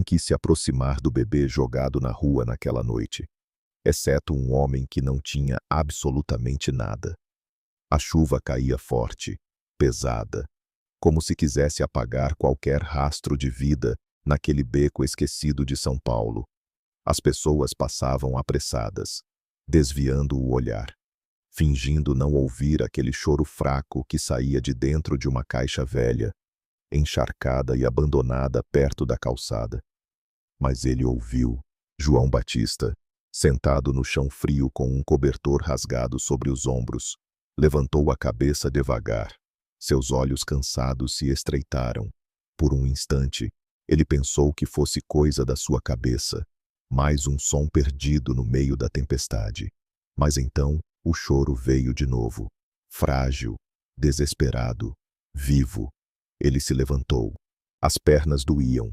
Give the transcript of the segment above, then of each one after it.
Ninguém quis se aproximar do bebê jogado na rua naquela noite, exceto um homem que não tinha absolutamente nada. A chuva caía forte, pesada, como se quisesse apagar qualquer rastro de vida naquele beco esquecido de São Paulo. As pessoas passavam apressadas, desviando o olhar, fingindo não ouvir aquele choro fraco que saía de dentro de uma caixa velha, encharcada e abandonada perto da calçada. Mas ele ouviu. João Batista, sentado no chão frio com um cobertor rasgado sobre os ombros, levantou a cabeça devagar. Seus olhos cansados se estreitaram. Por um instante, ele pensou que fosse coisa da sua cabeça, mais um som perdido no meio da tempestade. Mas então, o choro veio de novo, frágil, desesperado, vivo. Ele se levantou. As pernas doíam,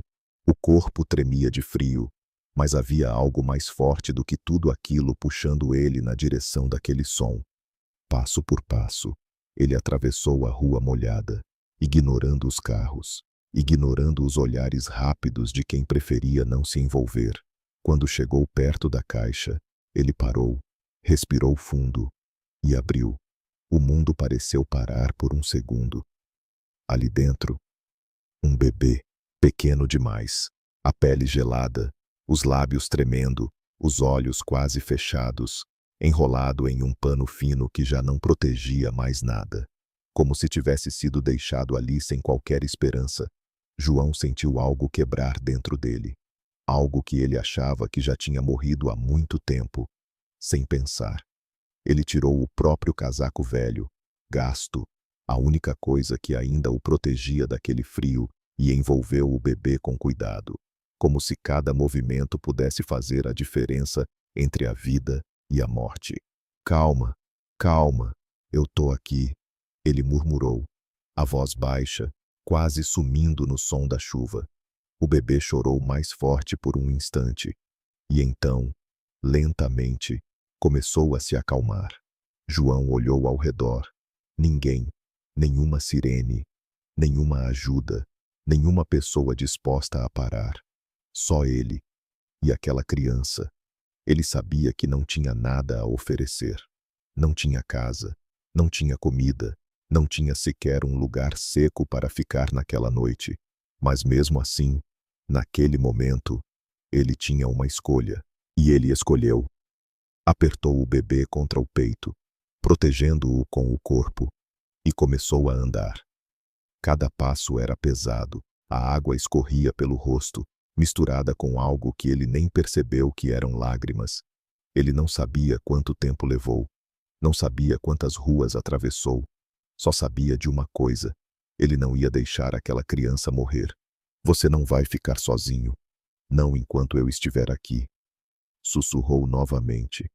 o corpo tremia de frio, mas havia algo mais forte do que tudo aquilo puxando ele na direção daquele som. Passo por passo, ele atravessou a rua molhada, ignorando os carros, ignorando os olhares rápidos de quem preferia não se envolver. Quando chegou perto da caixa, ele parou, respirou fundo e abriu. O mundo pareceu parar por um segundo. Ali dentro, um bebê, pequeno demais, a pele gelada, os lábios tremendo, os olhos quase fechados, enrolado em um pano fino que já não protegia mais nada, como se tivesse sido deixado ali sem qualquer esperança. João sentiu algo quebrar dentro dele, algo que ele achava que já tinha morrido há muito tempo. Sem pensar, ele tirou o próprio casaco velho, gasto, a única coisa que ainda o protegia daquele frio, e envolveu o bebê com cuidado, como se cada movimento pudesse fazer a diferença entre a vida e a morte. Calma, calma, eu tô aqui, ele murmurou, a voz baixa, quase sumindo no som da chuva. O bebê chorou mais forte por um instante, e então, lentamente, começou a se acalmar. João olhou ao redor. Ninguém, nenhuma sirene, nenhuma ajuda, nenhuma pessoa disposta a parar. Só ele e aquela criança. Ele sabia que não tinha nada a oferecer. Não tinha casa, não tinha comida, não tinha sequer um lugar seco para ficar naquela noite. Mas mesmo assim, naquele momento, ele tinha uma escolha, e ele escolheu. Apertou o bebê contra o peito, protegendo-o com o corpo, e começou a andar. Cada passo era pesado, a água escorria pelo rosto, misturada com algo que ele nem percebeu que eram lágrimas. Ele não sabia quanto tempo levou, não sabia quantas ruas atravessou, só sabia de uma coisa: ele não ia deixar aquela criança morrer. Você não vai ficar sozinho, não enquanto eu estiver aqui, sussurrou novamente,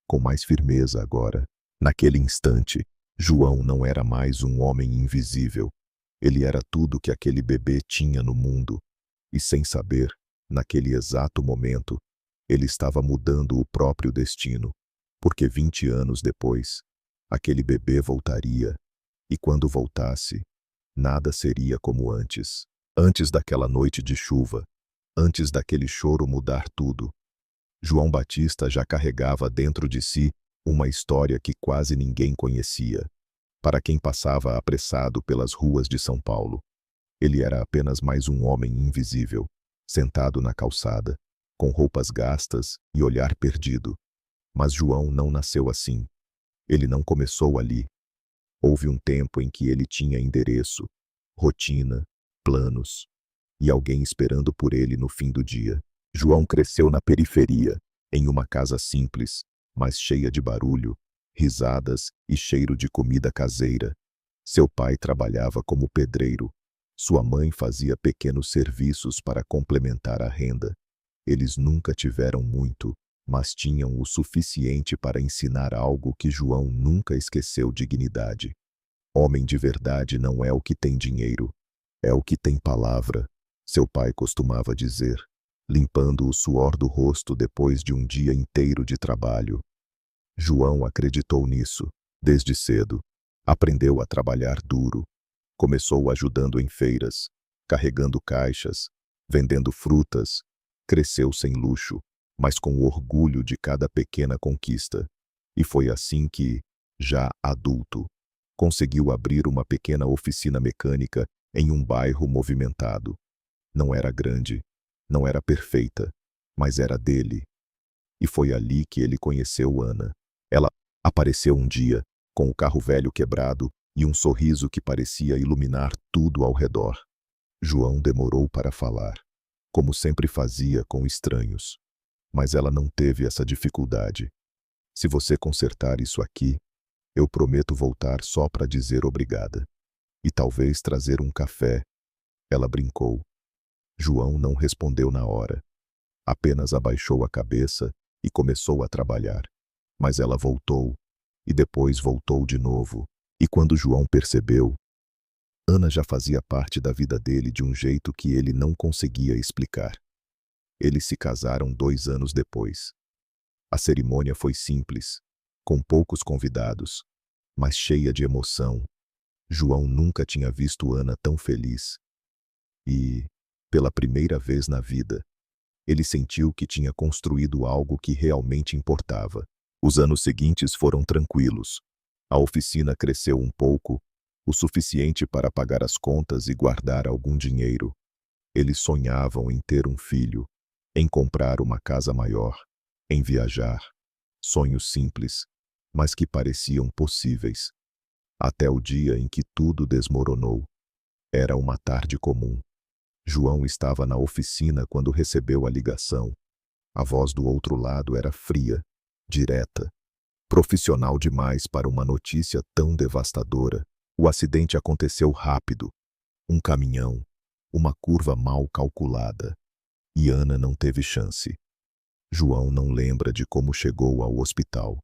com mais firmeza agora. Naquele instante, João não era mais um homem invisível. Ele era tudo que aquele bebê tinha no mundo. E sem saber, naquele exato momento, ele estava mudando o próprio destino. Porque 20 anos depois, aquele bebê voltaria. E quando voltasse, nada seria como antes. Antes daquela noite de chuva, antes daquele choro mudar tudo. João Batista já carregava dentro de si uma história que quase ninguém conhecia. Para quem passava apressado pelas ruas de São Paulo, ele era apenas mais um homem invisível, sentado na calçada, com roupas gastas e olhar perdido. Mas João não nasceu assim. Ele não começou ali. Houve um tempo em que ele tinha endereço, rotina, planos, e alguém esperando por ele no fim do dia. João cresceu na periferia, em uma casa simples, mas cheia de barulho, risadas e cheiro de comida caseira. Seu pai trabalhava como pedreiro. Sua mãe fazia pequenos serviços para complementar a renda. Eles nunca tiveram muito, mas tinham o suficiente para ensinar algo que João nunca esqueceu: dignidade. Homem de verdade não é o que tem dinheiro, é o que tem palavra, seu pai costumava dizer, limpando o suor do rosto depois de um dia inteiro de trabalho. João acreditou nisso, desde cedo. Aprendeu a trabalhar duro. Começou ajudando em feiras, carregando caixas, vendendo frutas, cresceu sem luxo, mas com o orgulho de cada pequena conquista. E foi assim que, já adulto, conseguiu abrir uma pequena oficina mecânica em um bairro movimentado. Não era grande, não era perfeita, mas era dele. E foi ali que ele conheceu Ana. Ela apareceu um dia, com o carro velho quebrado e um sorriso que parecia iluminar tudo ao redor. João demorou para falar, como sempre fazia com estranhos. Mas ela não teve essa dificuldade. Se você consertar isso aqui, eu prometo voltar só para dizer obrigada. E talvez trazer um café. Ela brincou. João não respondeu na hora. Apenas abaixou a cabeça e começou a trabalhar. Mas ela voltou, e depois voltou de novo. E quando João percebeu, Ana já fazia parte da vida dele de um jeito que ele não conseguia explicar. Eles se casaram 2 anos depois. A cerimônia foi simples, com poucos convidados, mas cheia de emoção. João nunca tinha visto Ana tão feliz. E, pela primeira vez na vida, ele sentiu que tinha construído algo que realmente importava. Os anos seguintes foram tranquilos. A oficina cresceu um pouco, o suficiente para pagar as contas e guardar algum dinheiro. Eles sonhavam em ter um filho, em comprar uma casa maior, em viajar. Sonhos simples, mas que pareciam possíveis. Até o dia em que tudo desmoronou. Era uma tarde comum. João estava na oficina quando recebeu a ligação. A voz do outro lado era fria, direta, profissional demais para uma notícia tão devastadora. O acidente aconteceu rápido. Um caminhão, uma curva mal calculada. E Ana não teve chance. João não lembra de como chegou ao hospital.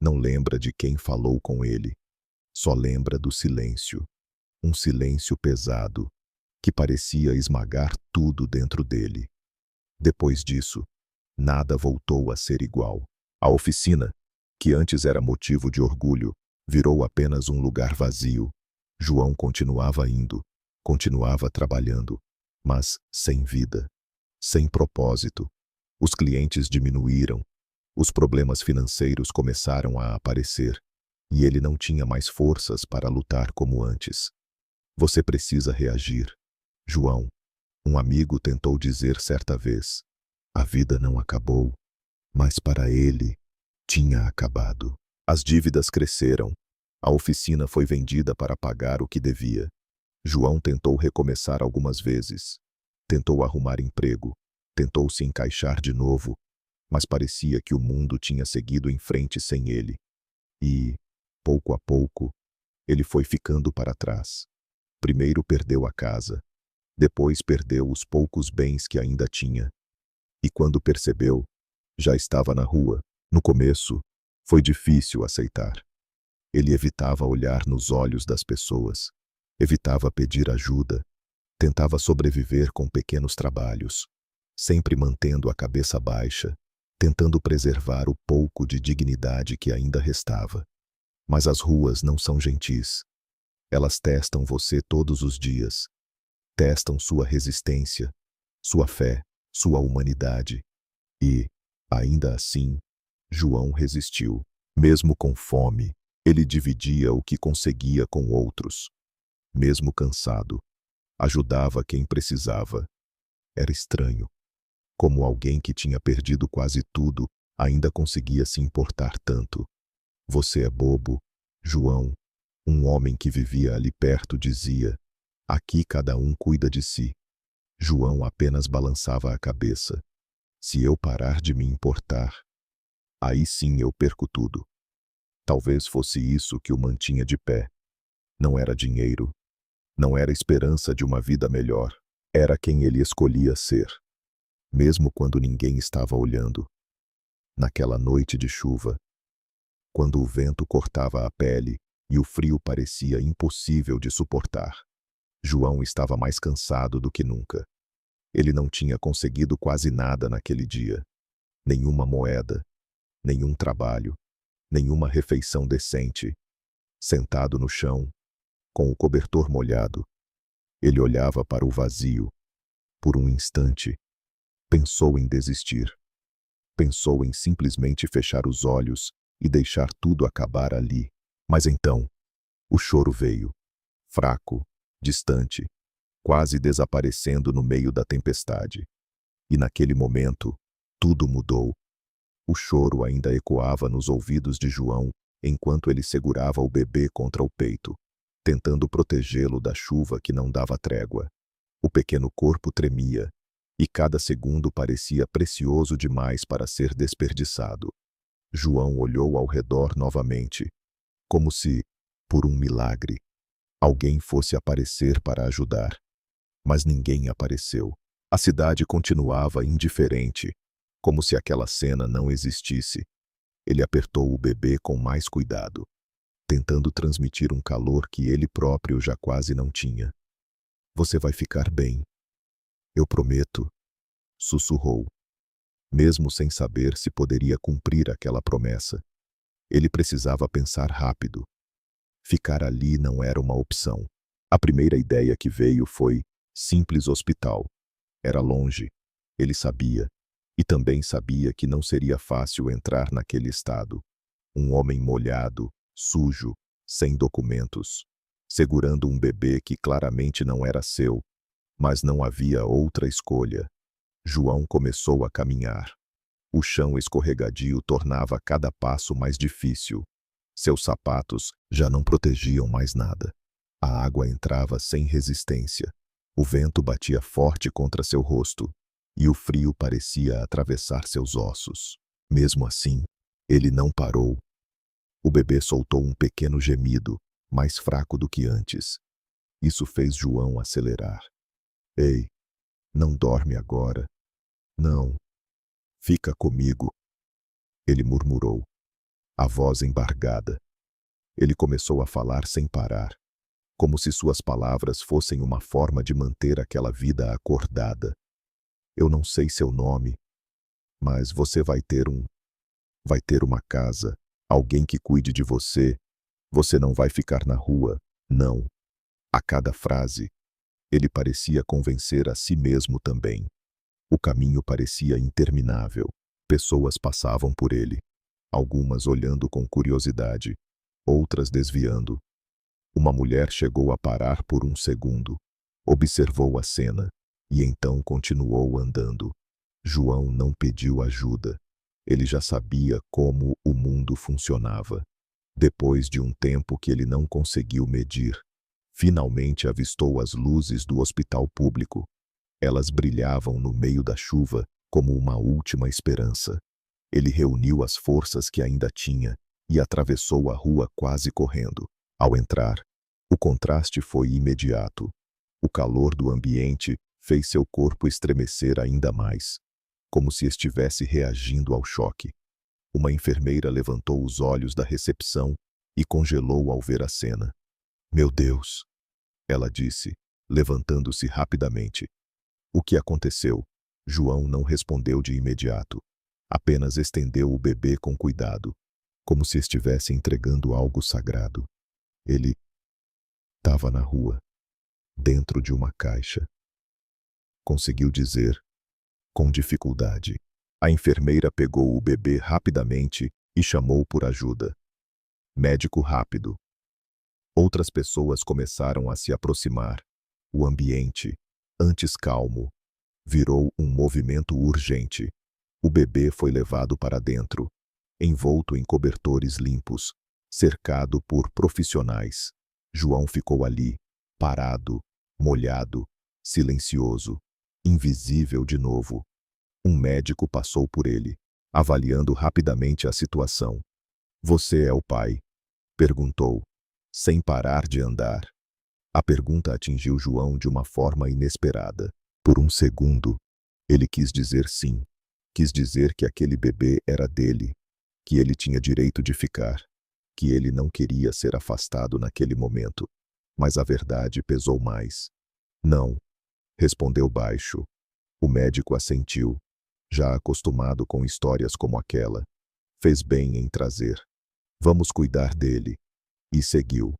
Não lembra de quem falou com ele. Só lembra do silêncio. Um silêncio pesado, que parecia esmagar tudo dentro dele. Depois disso, nada voltou a ser igual. A oficina, que antes era motivo de orgulho, virou apenas um lugar vazio. João continuava indo, continuava trabalhando, mas sem vida, sem propósito. Os clientes diminuíram, os problemas financeiros começaram a aparecer, e ele não tinha mais forças para lutar como antes. Você precisa reagir, João. Um amigo tentou dizer certa vez. A vida não acabou, mas para ele, tinha acabado. As dívidas cresceram. A oficina foi vendida para pagar o que devia. João tentou recomeçar algumas vezes. Tentou arrumar emprego. Tentou se encaixar de novo, mas parecia que o mundo tinha seguido em frente sem ele. E, pouco a pouco, ele foi ficando para trás. Primeiro perdeu a casa. Depois perdeu os poucos bens que ainda tinha. E quando percebeu, já estava na rua. No começo, foi difícil aceitar. Ele evitava olhar nos olhos das pessoas. Evitava pedir ajuda. Tentava sobreviver com pequenos trabalhos. Sempre mantendo a cabeça baixa, tentando preservar o pouco de dignidade que ainda restava. Mas as ruas não são gentis. Elas testam você todos os dias. Testam sua resistência, sua fé, sua humanidade. E, ainda assim, João resistiu. Mesmo com fome, ele dividia o que conseguia com outros. Mesmo cansado, ajudava quem precisava. Era estranho. Como alguém que tinha perdido quase tudo, ainda conseguia se importar tanto. Você é bobo, João. Um homem que vivia ali perto dizia. Aqui cada um cuida de si. João apenas balançava a cabeça. Se eu parar de me importar, aí sim eu perco tudo. Talvez fosse isso que o mantinha de pé. Não era dinheiro. Não era esperança de uma vida melhor. Era quem ele escolhia ser. Mesmo quando ninguém estava olhando. Naquela noite de chuva, quando o vento cortava a pele e o frio parecia impossível de suportar, João estava mais cansado do que nunca. Ele não tinha conseguido quase nada naquele dia. Nenhuma moeda, nenhum trabalho, nenhuma refeição decente. Sentado no chão, com o cobertor molhado, ele olhava para o vazio. Por um instante, pensou em desistir. Pensou em simplesmente fechar os olhos e deixar tudo acabar ali. Mas então, o choro veio, fraco, distante, quase desaparecendo no meio da tempestade. E naquele momento, tudo mudou. O choro ainda ecoava nos ouvidos de João enquanto ele segurava o bebê contra o peito, tentando protegê-lo da chuva que não dava trégua. O pequeno corpo tremia, e cada segundo parecia precioso demais para ser desperdiçado. João olhou ao redor novamente, como se, por um milagre, alguém fosse aparecer para ajudar. Mas ninguém apareceu. A cidade continuava indiferente, como se aquela cena não existisse. Ele apertou o bebê com mais cuidado, tentando transmitir um calor que ele próprio já quase não tinha. "Você vai ficar bem. Eu prometo", sussurrou, mesmo sem saber se poderia cumprir aquela promessa. Ele precisava pensar rápido. Ficar ali não era uma opção. A primeira ideia que veio foi simples hospital. Era longe, ele sabia, e também sabia que não seria fácil entrar naquele estado. Um homem molhado, sujo, sem documentos, segurando um bebê que claramente não era seu, mas não havia outra escolha. João começou a caminhar. O chão escorregadio tornava cada passo mais difícil. Seus sapatos já não protegiam mais nada. A água entrava sem resistência. O vento batia forte contra seu rosto, e o frio parecia atravessar seus ossos. Mesmo assim, ele não parou. O bebê soltou um pequeno gemido, mais fraco do que antes. Isso fez João acelerar. "Ei, não dorme agora. Não. Fica comigo", ele murmurou, a voz embargada. Ele começou a falar sem parar, como se suas palavras fossem uma forma de manter aquela vida acordada. "Eu não sei seu nome, mas você vai ter uma casa, alguém que cuide de você. Você não vai ficar na rua, não." A cada frase, ele parecia convencer a si mesmo também. O caminho parecia interminável. Pessoas passavam por ele, algumas olhando com curiosidade, outras desviando. Uma mulher chegou a parar por um segundo, observou a cena, e então continuou andando. João não pediu ajuda. Ele já sabia como o mundo funcionava. Depois de um tempo que ele não conseguiu medir, finalmente avistou as luzes do hospital público. Elas brilhavam no meio da chuva como uma última esperança. Ele reuniu as forças que ainda tinha e atravessou a rua quase correndo. Ao entrar, o contraste foi imediato. O calor do ambiente fez seu corpo estremecer ainda mais, como se estivesse reagindo ao choque. Uma enfermeira levantou os olhos da recepção e congelou ao ver a cena. "Meu Deus", ela disse, levantando-se rapidamente. "O que aconteceu?" João não respondeu de imediato. Apenas estendeu o bebê com cuidado, como se estivesse entregando algo sagrado. Ele estava na rua, dentro de uma caixa. Conseguiu dizer, com dificuldade. A enfermeira pegou o bebê rapidamente e chamou por ajuda. "Médico rápido." Outras pessoas começaram a se aproximar. O ambiente, antes calmo, virou um movimento urgente. O bebê foi levado para dentro, envolto em cobertores limpos, cercado por profissionais. João ficou ali, parado, molhado, silencioso, invisível de novo. Um médico passou por ele, avaliando rapidamente a situação. "Você é o pai?" perguntou, sem parar de andar. A pergunta atingiu João de uma forma inesperada. Por um segundo, ele quis dizer sim. Quis dizer que aquele bebê era dele, que ele tinha direito de ficar, que ele não queria ser afastado naquele momento. Mas a verdade pesou mais. "Não", respondeu baixo. O médico assentiu, já acostumado com histórias como aquela. "Fez bem em trazer. Vamos cuidar dele." E seguiu.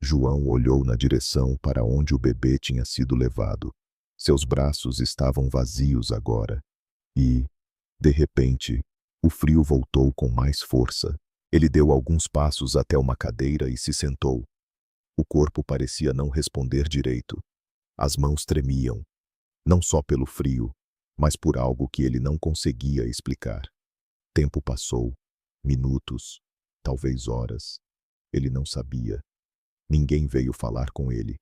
João olhou na direção para onde o bebê tinha sido levado. Seus braços estavam vazios agora. E, de repente, o frio voltou com mais força. Ele deu alguns passos até uma cadeira e se sentou. O corpo parecia não responder direito. As mãos tremiam, não só pelo frio, mas por algo que ele não conseguia explicar. Tempo passou, minutos, talvez horas. Ele não sabia. Ninguém veio falar com ele.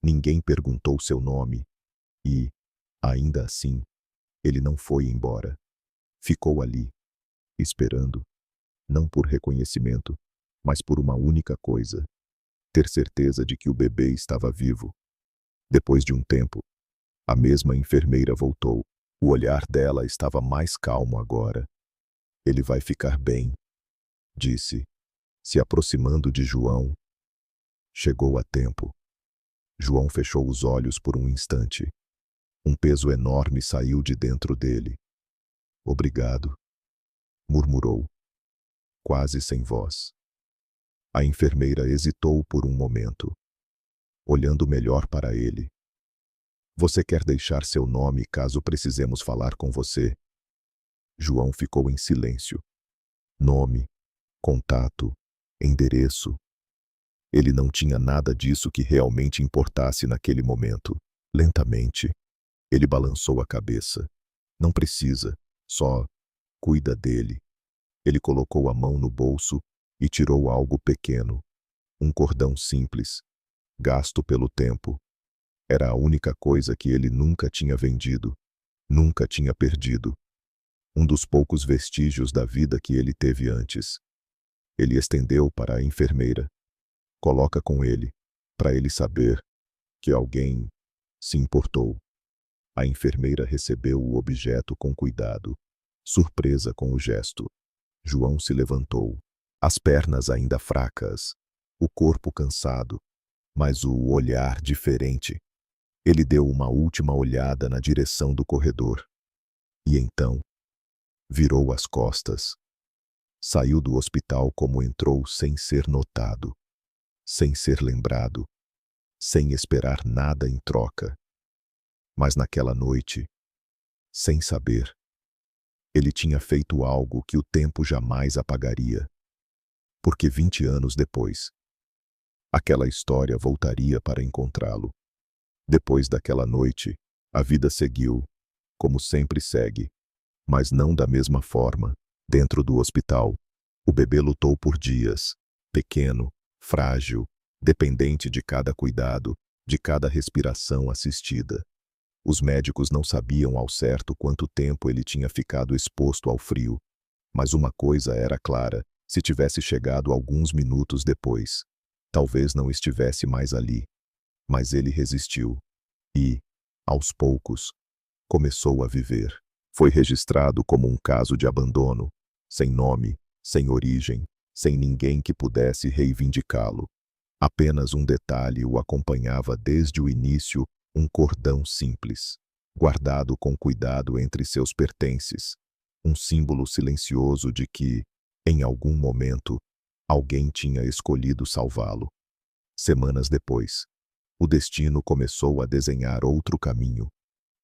Ninguém perguntou seu nome. E, ainda assim, ele não foi embora. Ficou ali, esperando, não por reconhecimento, mas por uma única coisa: ter certeza de que o bebê estava vivo. Depois de um tempo, a mesma enfermeira voltou. O olhar dela estava mais calmo agora. Ele vai ficar bem, disse, se aproximando de João. Chegou a tempo. João fechou os olhos por um instante. Um peso enorme saiu de dentro dele. Obrigado, murmurou, quase sem voz. A enfermeira hesitou por um momento, olhando melhor para ele. Você quer deixar seu nome caso precisemos falar com você? João ficou em silêncio. Nome, contato, endereço. Ele não tinha nada disso que realmente importasse naquele momento. Lentamente, ele balançou a cabeça. Não precisa, só cuida dele. Ele colocou a mão no bolso e tirou algo pequeno. Um cordão simples, gasto pelo tempo. Era a única coisa que ele nunca tinha vendido, nunca tinha perdido. Um dos poucos vestígios da vida que ele teve antes. Ele estendeu para a enfermeira. Coloca com ele, para ele saber que alguém se importou. A enfermeira recebeu o objeto com cuidado, surpresa com o gesto. João se levantou, as pernas ainda fracas, o corpo cansado, mas o olhar diferente. Ele deu uma última olhada na direção do corredor. E então, virou as costas. Saiu do hospital como entrou, sem ser notado, sem ser lembrado, sem esperar nada em troca. Mas naquela noite, sem saber, ele tinha feito algo que o tempo jamais apagaria. Porque 20 anos depois, aquela história voltaria para encontrá-lo. Depois daquela noite, a vida seguiu, como sempre segue, mas não da mesma forma. Dentro do hospital, o bebê lutou por dias, pequeno, frágil, dependente de cada cuidado, de cada respiração assistida. Os médicos não sabiam ao certo quanto tempo ele tinha ficado exposto ao frio, mas uma coisa era clara: se tivesse chegado alguns minutos depois, talvez não estivesse mais ali. Mas ele resistiu e, aos poucos, começou a viver. Foi registrado como um caso de abandono, sem nome, sem origem, sem ninguém que pudesse reivindicá-lo. Apenas um detalhe o acompanhava desde o início: um cordão simples, guardado com cuidado entre seus pertences, um símbolo silencioso de que, em algum momento, alguém tinha escolhido salvá-lo. Semanas depois, o destino começou a desenhar outro caminho.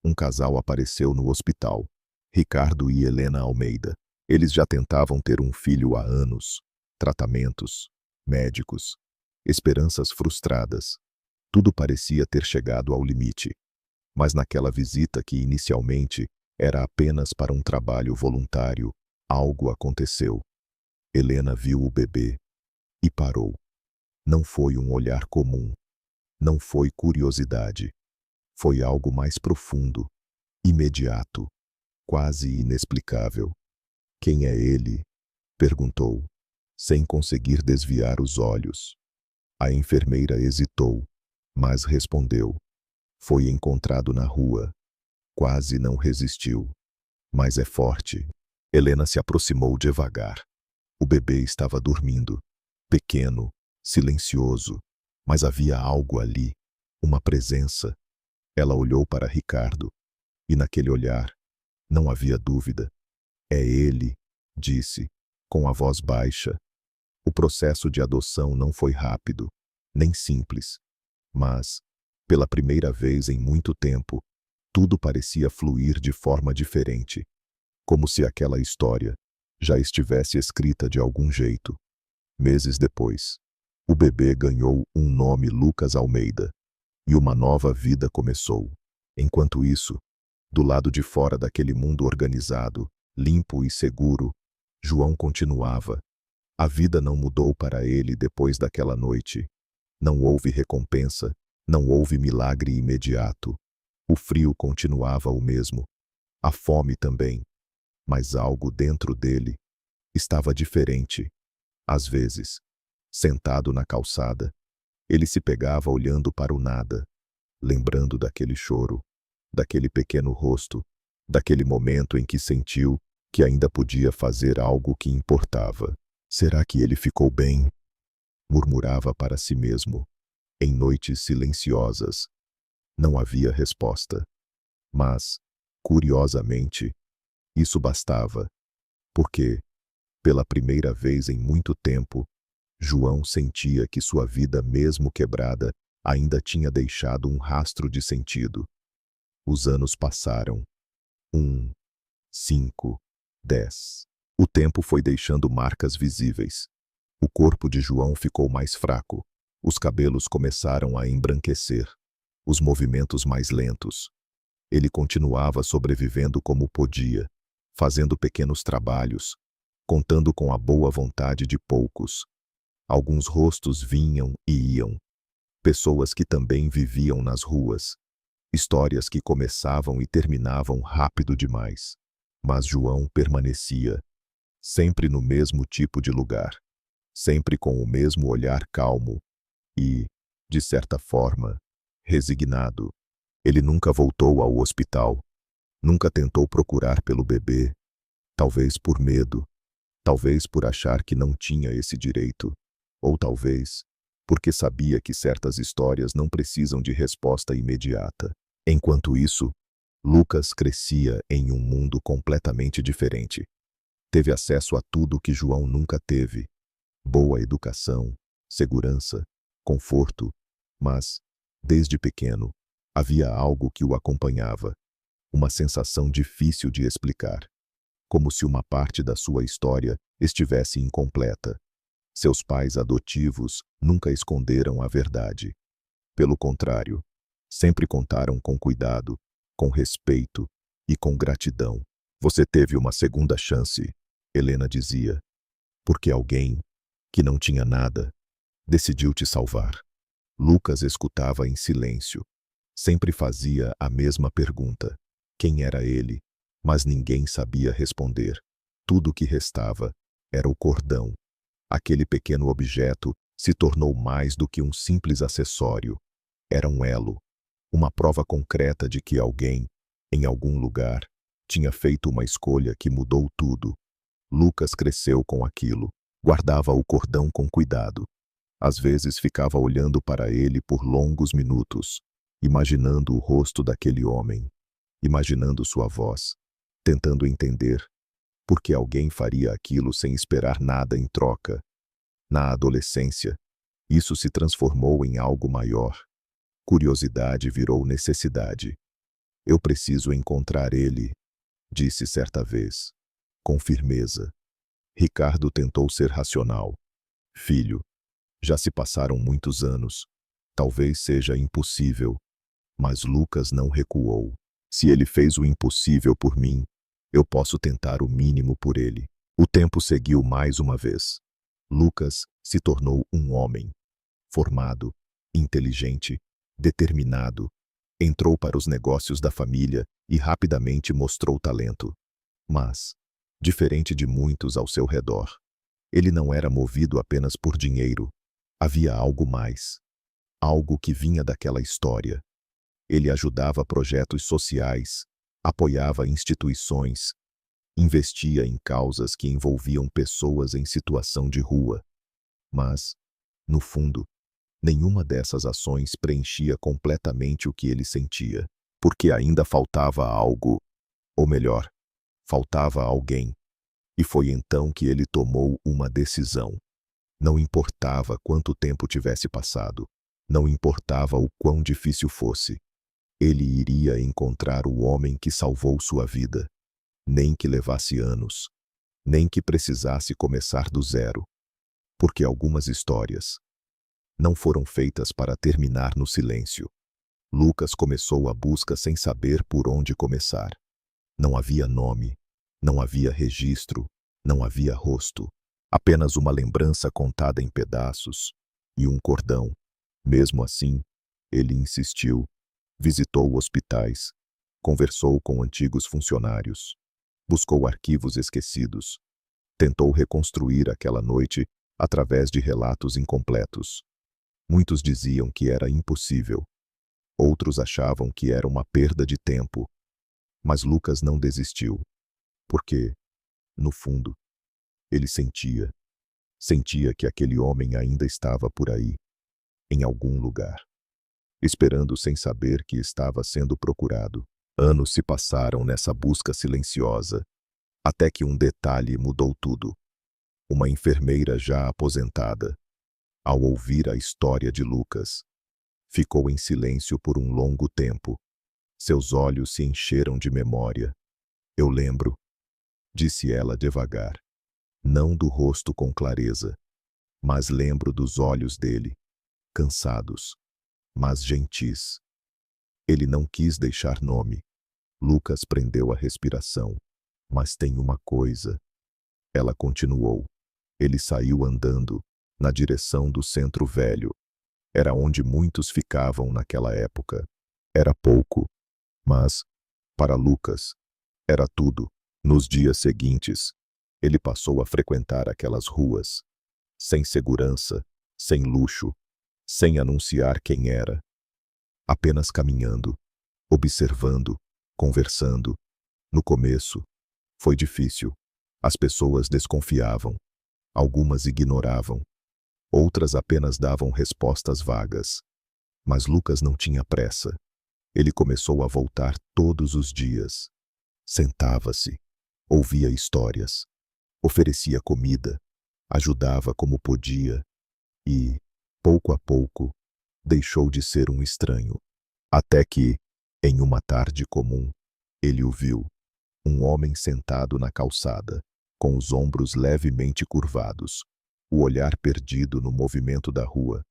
Um casal apareceu no hospital, Ricardo e Helena Almeida. Eles já tentavam ter um filho há anos. Tratamentos, médicos, esperanças frustradas. Tudo parecia ter chegado ao limite. Mas naquela visita que inicialmente era apenas para um trabalho voluntário, algo aconteceu. Helena viu o bebê e parou. Não foi um olhar comum. Não foi curiosidade. Foi algo mais profundo, imediato, quase inexplicável. Quem é ele? Perguntou, sem conseguir desviar os olhos. A enfermeira hesitou, mas respondeu. Foi encontrado na rua. Quase não resistiu. Mas é forte. Helena se aproximou devagar. O bebê estava dormindo. Pequeno, silencioso. Mas havia algo ali. Uma presença. Ela olhou para Ricardo. E naquele olhar, não havia dúvida. É ele, disse, com a voz baixa. O processo de adoção não foi rápido, nem simples. Mas, pela primeira vez em muito tempo, Tudo parecia fluir de forma diferente, como se aquela história já estivesse escrita de algum jeito. Meses depois, o bebê ganhou um nome, Lucas Almeida, e uma nova vida começou. Enquanto isso, do lado de fora daquele mundo organizado, limpo e seguro, João continuava. A vida não mudou para ele depois daquela noite. Não houve recompensa, não houve milagre imediato. O frio continuava o mesmo, a fome também, mas algo dentro dele estava diferente. Às vezes, sentado na calçada, ele se pegava olhando para o nada, lembrando daquele choro, daquele pequeno rosto, daquele momento em que sentiu que ainda podia fazer algo que importava. Será que ele ficou bem? Murmurava para si mesmo. Em noites silenciosas, não havia resposta. Mas, curiosamente, isso bastava, porque, pela primeira vez em muito tempo, João sentia que sua vida, mesmo quebrada, ainda tinha deixado um rastro de sentido. Os anos passaram. 1, 5, 10. O tempo foi deixando marcas visíveis. O corpo de João ficou mais fraco. Os cabelos começaram a embranquecer. Os movimentos mais lentos. Ele continuava sobrevivendo como podia, fazendo pequenos trabalhos, contando com a boa vontade de poucos. Alguns rostos vinham e iam. Pessoas que também viviam nas ruas. Histórias que começavam e terminavam rápido demais. Mas João permanecia, sempre no mesmo tipo de lugar, sempre com o mesmo olhar calmo e, de certa forma, resignado. Ele nunca voltou ao hospital, nunca tentou procurar pelo bebê, talvez por medo, talvez por achar que não tinha esse direito, ou talvez porque sabia que certas histórias não precisam de resposta imediata. Enquanto isso, Lucas crescia em um mundo completamente diferente. Teve acesso a tudo que João nunca teve: boa educação, segurança, conforto, mas, desde pequeno, havia algo que o acompanhava, uma sensação difícil de explicar, como se uma parte da sua história estivesse incompleta. Seus pais adotivos nunca esconderam a verdade. Pelo contrário, sempre contaram com cuidado, com respeito e com gratidão. Você teve uma segunda chance, Helena dizia, porque alguém, que não tinha nada, decidiu te salvar. Lucas escutava em silêncio. Sempre fazia a mesma pergunta: quem era ele? Mas ninguém sabia responder. Tudo o que restava era o cordão. Aquele pequeno objeto se tornou mais do que um simples acessório. Era um elo, uma prova concreta de que alguém, em algum lugar, tinha feito uma escolha que mudou tudo. Lucas cresceu com aquilo, guardava o cordão com cuidado. Às vezes ficava olhando para ele por longos minutos, imaginando o rosto daquele homem, imaginando sua voz, tentando entender por que alguém faria aquilo sem esperar nada em troca. Na adolescência, isso se transformou em algo maior. Curiosidade virou necessidade. Eu preciso encontrar ele, disse certa vez, com firmeza. Ricardo tentou ser racional. Filho, já se passaram muitos anos. Talvez seja impossível. Mas Lucas não recuou. Se ele fez o impossível por mim, eu posso tentar o mínimo por ele. O tempo seguiu mais uma vez. Lucas se tornou um homem. Formado, inteligente, determinado. Entrou para os negócios da família e rapidamente mostrou talento. Mas, diferente de muitos ao seu redor, ele não era movido apenas por dinheiro. Havia algo mais. Algo que vinha daquela história. Ele ajudava projetos sociais, apoiava instituições, investia em causas que envolviam pessoas em situação de rua. Mas, no fundo, nenhuma dessas ações preenchia completamente o que ele sentia, porque ainda faltava algo, ou melhor, faltava alguém. E foi então que ele tomou uma decisão. Não importava quanto tempo tivesse passado, não importava o quão difícil fosse. Ele iria encontrar o homem que salvou sua vida, nem que levasse anos, nem que precisasse começar do zero, porque algumas histórias não foram feitas para terminar no silêncio. Lucas começou a busca sem saber por onde começar. Não havia nome, não havia registro, não havia rosto, apenas uma lembrança contada em pedaços e um cordão. Mesmo assim, ele insistiu, visitou hospitais, conversou com antigos funcionários, buscou arquivos esquecidos, tentou reconstruir aquela noite através de relatos incompletos. Muitos diziam que era impossível, outros achavam que era uma perda de tempo, mas Lucas não desistiu, porque, no fundo, ele sentia que aquele homem ainda estava por aí, em algum lugar, esperando sem saber que estava sendo procurado. Anos se passaram nessa busca silenciosa, até que um detalhe mudou tudo. Uma enfermeira já aposentada, ao ouvir a história de Lucas, ficou em silêncio por um longo tempo. Seus olhos se encheram de memória. Eu lembro, disse ela devagar. Não do rosto com clareza, mas lembro dos olhos dele, cansados, mas gentis. Ele não quis deixar nome. Lucas prendeu a respiração. Mas tem uma coisa. Ela continuou. Ele saiu andando, na direção do centro velho. Era onde muitos ficavam naquela época. Era pouco, mas, para Lucas, era tudo. Nos dias seguintes, ele passou a frequentar aquelas ruas, sem segurança, sem luxo, sem anunciar quem era. Apenas caminhando, observando, conversando. No começo, foi difícil. As pessoas desconfiavam. Algumas ignoravam. Outras apenas davam respostas vagas. Mas Lucas não tinha pressa. Ele começou a voltar todos os dias. Sentava-se, ouvia histórias, oferecia comida, ajudava como podia e, pouco a pouco, deixou de ser um estranho. Até que, em uma tarde comum, ele o viu, um homem sentado na calçada, com os ombros levemente curvados, o olhar perdido no movimento da rua,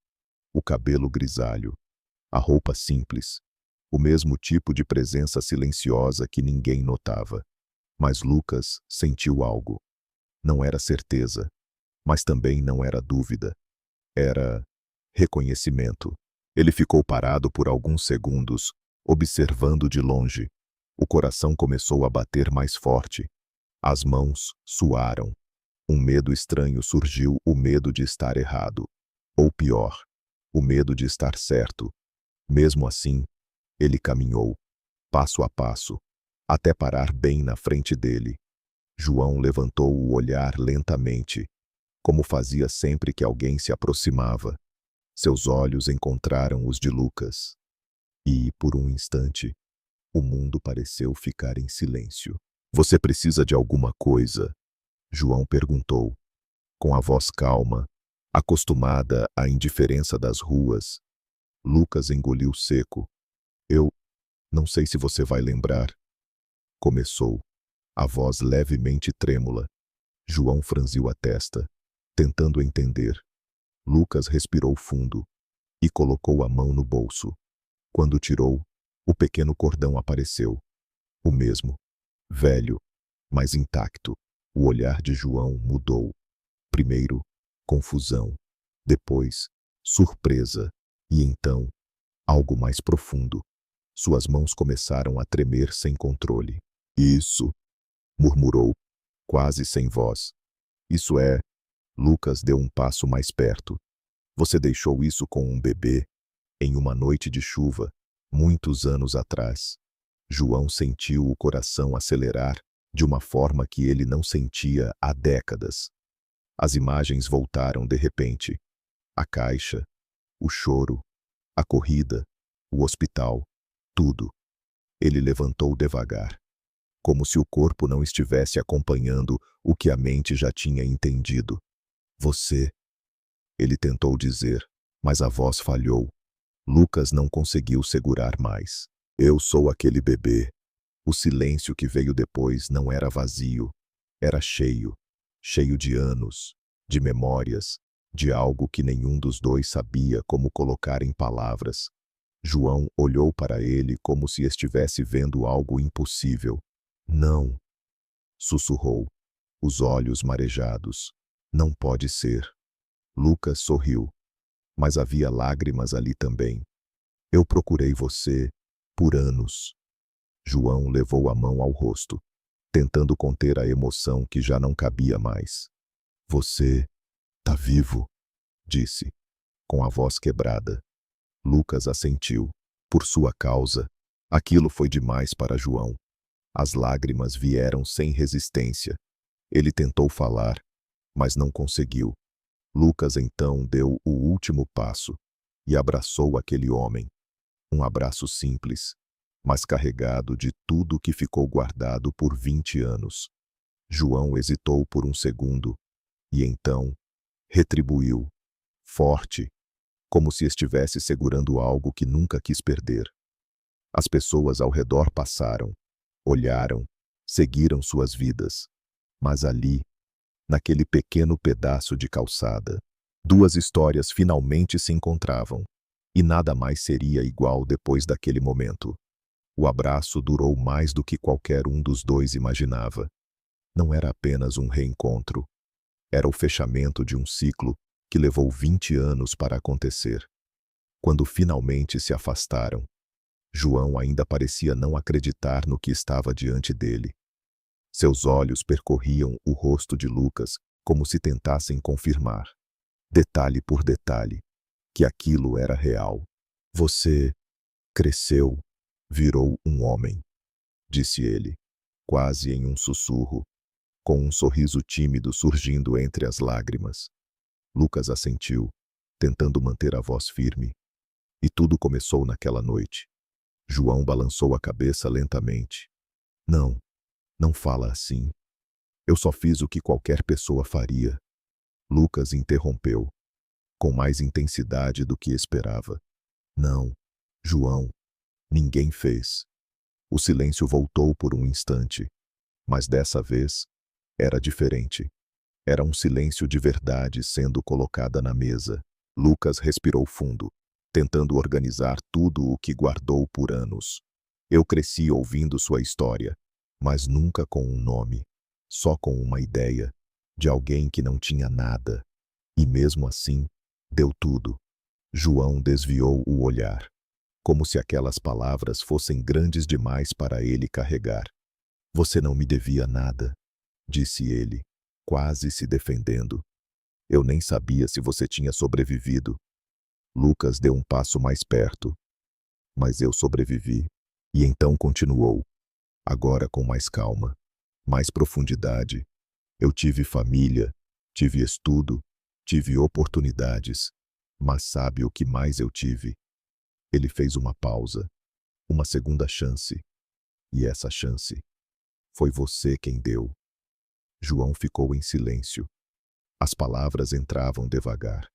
o cabelo grisalho, a roupa simples, o mesmo tipo de presença silenciosa que ninguém notava. Mas Lucas sentiu algo. Não era certeza, mas também não era dúvida. Era reconhecimento. Ele ficou parado por alguns segundos, observando de longe. O coração começou a bater mais forte. As mãos suaram. Um medo estranho surgiu, o medo de estar errado. Ou pior, o medo de estar certo. Mesmo assim, ele caminhou, passo a passo, até parar bem na frente dele. João levantou o olhar lentamente, como fazia sempre que alguém se aproximava. Seus olhos encontraram os de Lucas. E, por um instante, o mundo pareceu ficar em silêncio. Você precisa de alguma coisa? João perguntou, com a voz calma, acostumada à indiferença das ruas. Lucas engoliu seco. Eu não sei se você vai lembrar. Começou, a voz levemente trêmula. João franziu a testa, tentando entender. Lucas respirou fundo e colocou a mão no bolso. Quando tirou, o pequeno cordão apareceu. O mesmo, velho, mas intacto. O olhar de João mudou. Primeiro, confusão. Depois, surpresa. E então, algo mais profundo. Suas mãos começaram a tremer sem controle. Isso, murmurou, quase sem voz. Isso é... Lucas deu um passo mais perto. Você deixou isso com um bebê, em uma noite de chuva, muitos anos atrás. João sentiu o coração acelerar de uma forma que ele não sentia há décadas. As imagens voltaram de repente. A caixa, o choro, a corrida, o hospital, tudo. Ele levantou devagar, como se o corpo não estivesse acompanhando o que a mente já tinha entendido. Você, ele tentou dizer, mas a voz falhou. Lucas não conseguiu segurar mais. Eu sou aquele bebê. O silêncio que veio depois não era vazio, era cheio, cheio de anos, de memórias, de algo que nenhum dos dois sabia como colocar em palavras. João olhou para ele como se estivesse vendo algo impossível. Não, sussurrou, os olhos marejados. Não pode ser. Lucas sorriu, mas havia lágrimas ali também. Eu procurei você por anos. João levou a mão ao rosto, tentando conter a emoção que já não cabia mais. Você tá vivo, disse, com a voz quebrada. Lucas assentiu. Por sua causa, aquilo foi demais para João. As lágrimas vieram sem resistência. Ele tentou falar, mas não conseguiu. Lucas então deu o último passo e abraçou aquele homem. Um abraço simples, mas carregado de tudo que ficou guardado por 20 anos. João hesitou por um segundo e então retribuiu, forte, como se estivesse segurando algo que nunca quis perder. As pessoas ao redor passaram, olharam, seguiram suas vidas. Mas ali, naquele pequeno pedaço de calçada, duas histórias finalmente se encontravam, e nada mais seria igual depois daquele momento. O abraço durou mais do que qualquer um dos dois imaginava. Não era apenas um reencontro, era o fechamento de um ciclo que levou 20 anos para acontecer. Quando finalmente se afastaram, João ainda parecia não acreditar no que estava diante dele. Seus olhos percorriam o rosto de Lucas como se tentassem confirmar, detalhe por detalhe, que aquilo era real. Você cresceu, virou um homem, disse ele, quase em um sussurro, com um sorriso tímido surgindo entre as lágrimas. Lucas assentiu, tentando manter a voz firme. E tudo começou naquela noite. João balançou a cabeça lentamente. Não, não fala assim. Eu só fiz o que qualquer pessoa faria. Lucas interrompeu, com mais intensidade do que esperava. Não, João, ninguém fez. O silêncio voltou por um instante, mas dessa vez era diferente. Era um silêncio de verdade sendo colocada na mesa. Lucas respirou fundo, tentando organizar tudo o que guardou por anos. Eu cresci ouvindo sua história, mas nunca com um nome, só com uma ideia, de alguém que não tinha nada. E mesmo assim, deu tudo. João desviou o olhar, como se aquelas palavras fossem grandes demais para ele carregar. Você não me devia nada, disse ele, quase se defendendo. Eu nem sabia se você tinha sobrevivido. Lucas deu um passo mais perto. Mas eu sobrevivi. E então continuou, agora com mais calma, mais profundidade. Eu tive família, tive estudo, tive oportunidades. Mas sabe o que mais eu tive? Ele fez uma pausa, uma segunda chance. E essa chance foi você quem deu. João ficou em silêncio. As palavras entravam devagar,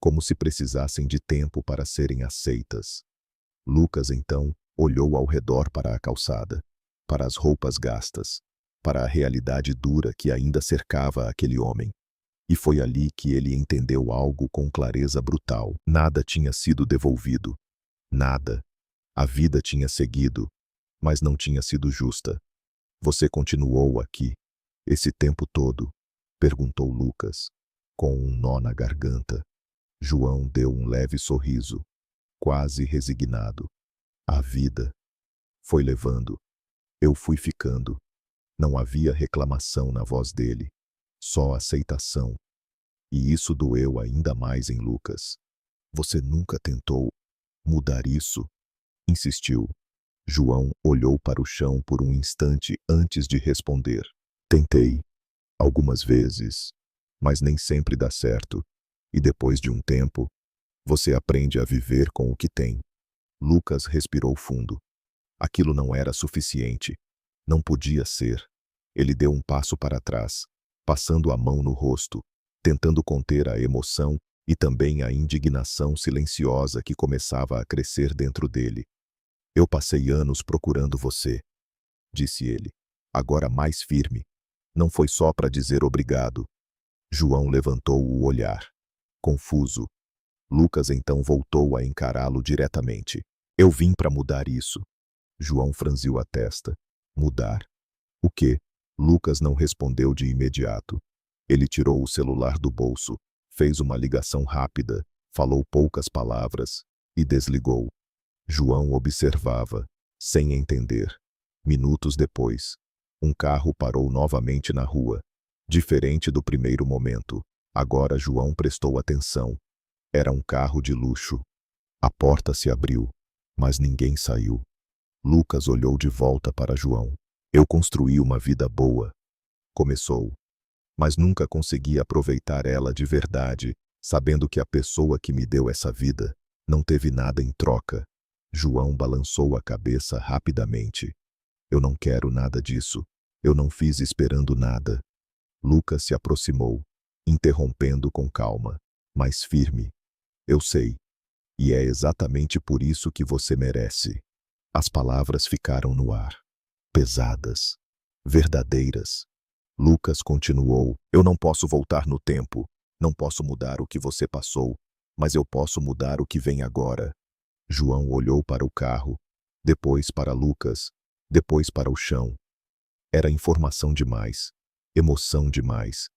como se precisassem de tempo para serem aceitas. Lucas, então, olhou ao redor para a calçada, para as roupas gastas, para a realidade dura que ainda cercava aquele homem. E foi ali que ele entendeu algo com clareza brutal. Nada tinha sido devolvido. Nada. A vida tinha seguido, mas não tinha sido justa. Você continuou aqui, esse tempo todo? Perguntou Lucas, com um nó na garganta. João deu um leve sorriso, quase resignado. A vida foi levando. Eu fui ficando. Não havia reclamação na voz dele, só aceitação. E isso doeu ainda mais em Lucas. Você nunca tentou mudar isso? Insistiu. João olhou para o chão por um instante antes de responder. Tentei, algumas vezes, mas nem sempre dá certo. E depois de um tempo, você aprende a viver com o que tem. Lucas respirou fundo. Aquilo não era suficiente. Não podia ser. Ele deu um passo para trás, passando a mão no rosto, tentando conter a emoção e também a indignação silenciosa que começava a crescer dentro dele. Eu passei anos procurando você, disse ele, agora mais firme. Não foi só para dizer obrigado. João levantou o olhar, confuso. Lucas então voltou a encará-lo diretamente. Eu vim para mudar isso. João franziu a testa. Mudar? O quê? Lucas não respondeu de imediato. Ele tirou o celular do bolso, fez uma ligação rápida, falou poucas palavras e desligou. João observava, sem entender. Minutos depois, um carro parou novamente na rua. Diferente do primeiro momento, agora João prestou atenção. Era um carro de luxo. A porta se abriu, mas ninguém saiu. Lucas olhou de volta para João. Eu construí uma vida boa. Começou. Mas nunca consegui aproveitar ela de verdade, sabendo que a pessoa que me deu essa vida não teve nada em troca. João balançou a cabeça rapidamente. Eu não quero nada disso. Eu não fiz esperando nada. Lucas se aproximou, interrompendo com calma, mas firme. Eu sei. E é exatamente por isso que você merece. As palavras ficaram no ar. Pesadas. Verdadeiras. Lucas continuou. Eu não posso voltar no tempo. Não posso mudar o que você passou. Mas eu posso mudar o que vem agora. João olhou para o carro. Depois para Lucas. Depois para o chão. Era informação demais. Emoção demais.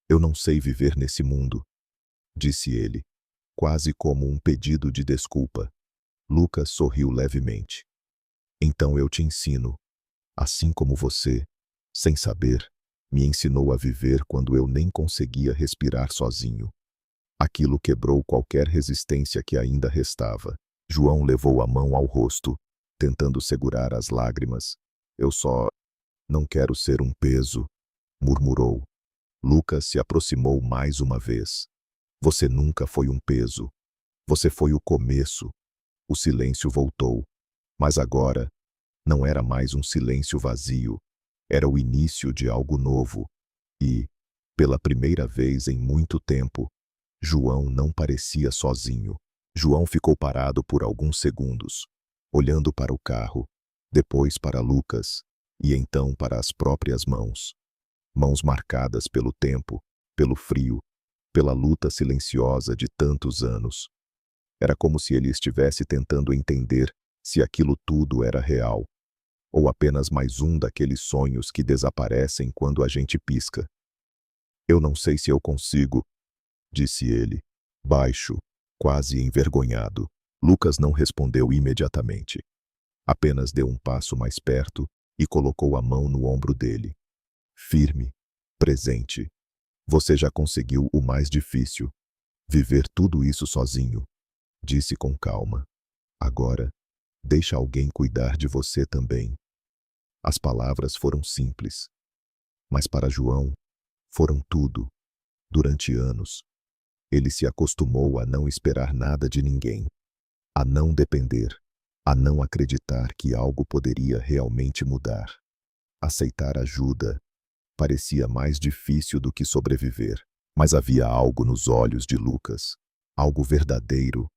Eu não sei viver nesse mundo, disse ele, quase como um pedido de desculpa. Lucas sorriu levemente. Então eu te ensino. Assim como você, sem saber, me ensinou a viver quando eu nem conseguia respirar sozinho. Aquilo quebrou qualquer resistência que ainda restava. João levou a mão ao rosto, tentando segurar as lágrimas. Eu só não quero ser um peso, murmurou. Lucas se aproximou mais uma vez. Você nunca foi um peso. Você foi o começo. O silêncio voltou. Mas agora, não era mais um silêncio vazio. Era o início de algo novo. E, pela primeira vez em muito tempo, João não parecia sozinho. João ficou parado por alguns segundos, olhando para o carro, depois para Lucas, e então para as próprias mãos. Mãos marcadas pelo tempo, pelo frio, pela luta silenciosa de tantos anos. Era como se ele estivesse tentando entender se aquilo tudo era real, ou apenas mais um daqueles sonhos que desaparecem quando a gente pisca. Eu não sei se eu consigo, disse ele, baixo, quase envergonhado. Lucas não respondeu imediatamente. Apenas deu um passo mais perto e colocou a mão no ombro dele. Firme, presente. Você já conseguiu o mais difícil. Viver tudo isso sozinho, disse com calma. Agora, deixa alguém cuidar de você também. As palavras foram simples, mas para João, foram tudo. Durante anos, ele se acostumou a não esperar nada de ninguém, a não depender, a não acreditar que algo poderia realmente mudar. Aceitar ajuda parecia mais difícil do que sobreviver, mas havia algo nos olhos de Lucas, algo verdadeiro,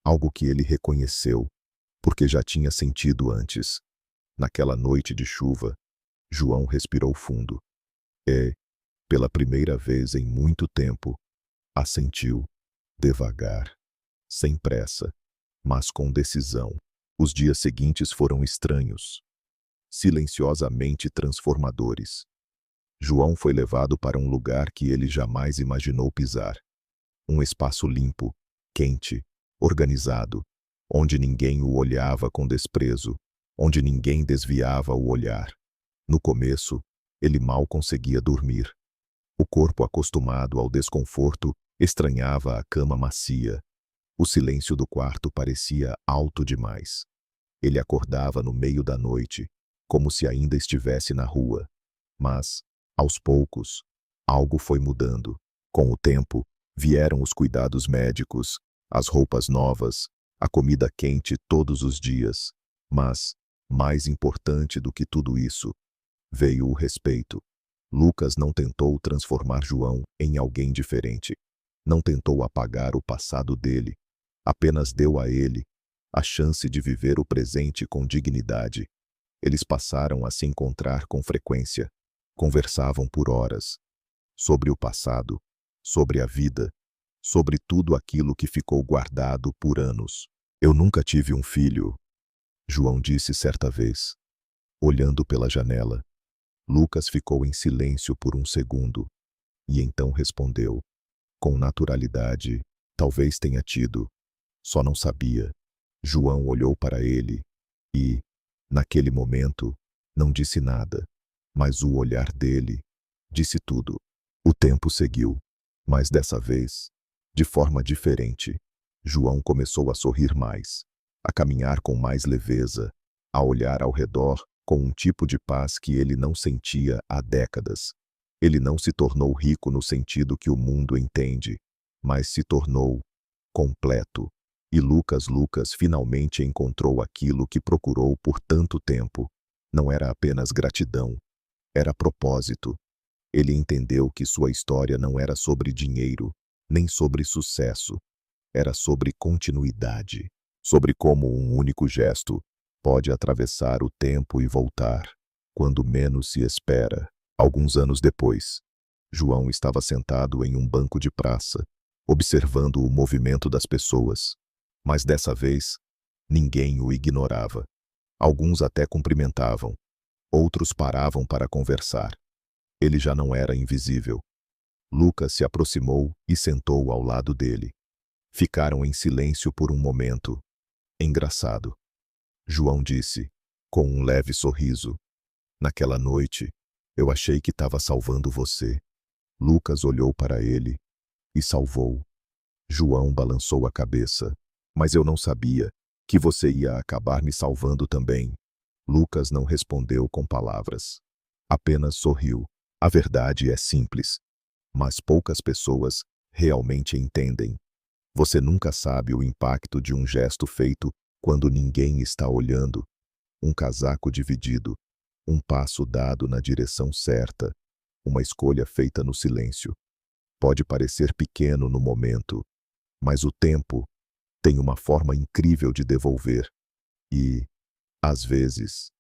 algo que ele reconheceu, porque já tinha sentido antes. Naquela noite de chuva, João respirou fundo. E, pela primeira vez em muito tempo, assentiu, devagar, sem pressa, mas com decisão. Os dias seguintes foram estranhos, silenciosamente transformadores. João foi levado para um lugar que ele jamais imaginou pisar. Um espaço limpo, quente, organizado, onde ninguém o olhava com desprezo, onde ninguém desviava o olhar. No começo, ele mal conseguia dormir. O corpo acostumado ao desconforto estranhava a cama macia. O silêncio do quarto parecia alto demais. Ele acordava no meio da noite, como se ainda estivesse na rua. Mas, aos poucos, algo foi mudando. Com o tempo, vieram os cuidados médicos, as roupas novas, a comida quente todos os dias. Mas, mais importante do que tudo isso, veio o respeito. Lucas não tentou transformar João em alguém diferente. Não tentou apagar o passado dele. Apenas deu a ele, a chance de viver o presente com dignidade. Eles passaram a se encontrar com frequência, conversavam por horas, sobre o passado, sobre a vida, sobre tudo aquilo que ficou guardado por anos. Eu nunca tive um filho, João disse certa vez, olhando pela janela. Lucas ficou em silêncio por um segundo, e então respondeu, com naturalidade, talvez tenha tido, só não sabia. João olhou para ele e, naquele momento, não disse nada, mas o olhar dele disse tudo. O tempo seguiu, mas dessa vez, de forma diferente. João começou a sorrir mais, a caminhar com mais leveza, a olhar ao redor com um tipo de paz que ele não sentia há décadas. Ele não se tornou rico no sentido que o mundo entende, mas se tornou completo. E Lucas finalmente encontrou aquilo que procurou por tanto tempo. Não era apenas gratidão, era propósito. Ele entendeu que sua história não era sobre dinheiro, nem sobre sucesso. Era sobre continuidade, sobre como um único gesto pode atravessar o tempo e voltar, quando menos se espera. Alguns anos depois, João estava sentado em um banco de praça, observando o movimento das pessoas. Mas dessa vez, ninguém o ignorava. Alguns até cumprimentavam, outros paravam para conversar. Ele já não era invisível. Lucas se aproximou e sentou ao lado dele. Ficaram em silêncio por um momento. Engraçado, João disse, com um leve sorriso. Naquela noite, eu achei que estava salvando você. Lucas olhou para ele e salvou. João balançou a cabeça. Mas eu não sabia que você ia acabar me salvando também. Lucas não respondeu com palavras. Apenas sorriu. A verdade é simples, mas poucas pessoas realmente entendem. Você nunca sabe o impacto de um gesto feito quando ninguém está olhando. Um casaco dividido, um passo dado na direção certa, uma escolha feita no silêncio. Pode parecer pequeno no momento, mas o tempo tem uma forma incrível de devolver. E, às vezes,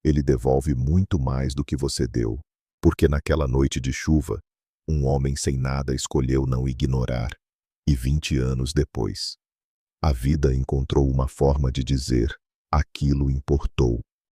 ele devolve muito mais do que você deu. Porque naquela noite de chuva, um homem sem nada escolheu não ignorar. E 20 anos depois, a vida encontrou uma forma de dizer: aquilo importou.